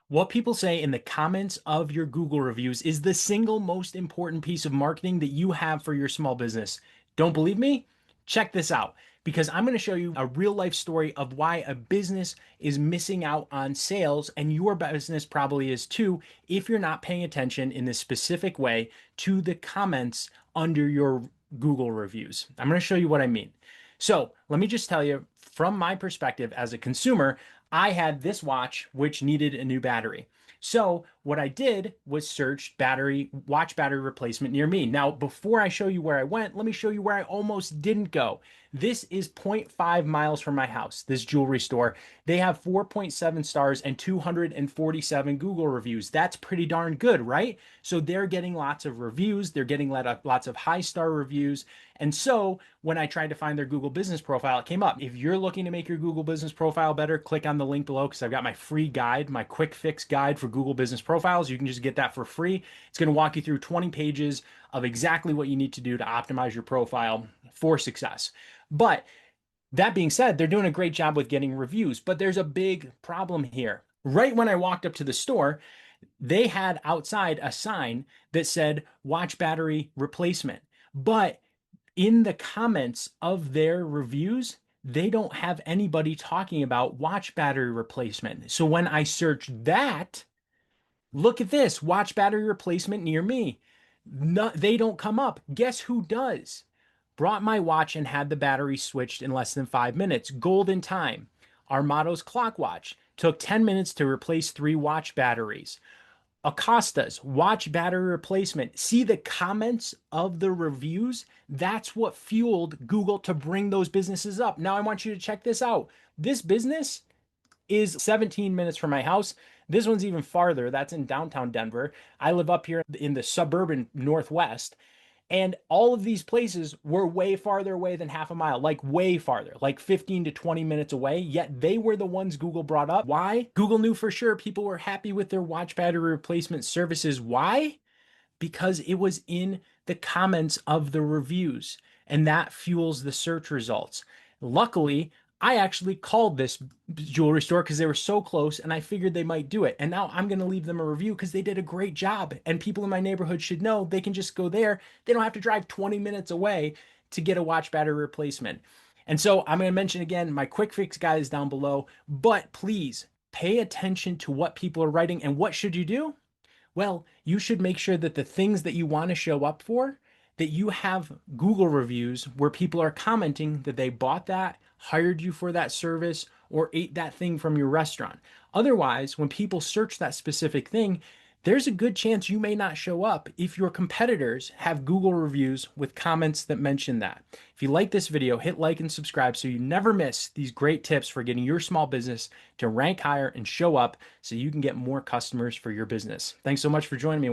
What people say in the comments of your Google reviews is the single most important piece of marketing that you have for your small business. Don't believe me? Check this out because I'm going to show you a real life story of why a business is missing out on sales, and your business probably is too if you're not paying attention in this specific way to the comments under your Google reviews. I'm going to show you what I mean. So let me just tell you from my perspective as a consumer, I had this watch which needed a new battery. So what I did was search watch battery replacement near me. Now, before I show you where I went, let me show you where I almost didn't go. This is zero point 0.5 miles from my house, this jewelry store. They have 4.7 stars and 247 Google reviews. That's pretty darn good, right? So they're getting lots of reviews. They're getting lots of high star reviews. And so when I tried to find their Google business profile, it came up. If you're looking to make your Google business profile better, click on the link below because I've got my free guide, my quick fix guide for Google business profiles. You can just get that for free. It's going to walk you through 20 pages of exactly what you need to do to optimize your profile for success. But that being said, they're doing a great job with getting reviews, but there's a big problem here. Right when I walked up to the store, they had outside a sign that said watch battery replacement. But in the comments of their reviews, they don't have anybody talking about watch battery replacement. So when I search that, look at this watch battery replacement near me. No, they don't come up. Guess who does? Brought my watch and had the battery switched in less than 5 minutes. Golden time. Armado's clock watch took 10 minutes to replace 3 watch batteries. Acosta's watch battery replacement. See the comments of the reviews? That's what fueled Google to bring those businesses up. Now I want you to check this out. This business is 17 minutes from my house. This one's even farther. That's in downtown Denver. I live up here in the suburban Northwest. And all of these places were way farther away than half a mile, like way farther, like 15 to 20 minutes away. Yet they were the ones Google brought up. Why? Google knew for sure people were happy with their watch battery replacement services. Why? Because it was in the comments of the reviews, and that fuels the search results. Luckily, I actually called this jewelry store because they were so close and I figured they might do it. And now I'm going to leave them a review because they did a great job. And people in my neighborhood should know they can just go there. They don't have to drive 20 minutes away to get a watch battery replacement. And so I'm going to mention again, my quick fix guide is down below, but please pay attention to what people are writing. And what should you do? Well, you should make sure that the things that you want to show up for, that you have Google reviews where people are commenting that they bought that, hired you for that service, or ate that thing from your restaurant. Otherwise, when people search that specific thing, there's a good chance you may not show up if your competitors have Google reviews with comments that mention that. If you like this video, hit like and subscribe so you never miss these great tips for getting your small business to rank higher and show up so you can get more customers for your business. Thanks so much for joining me.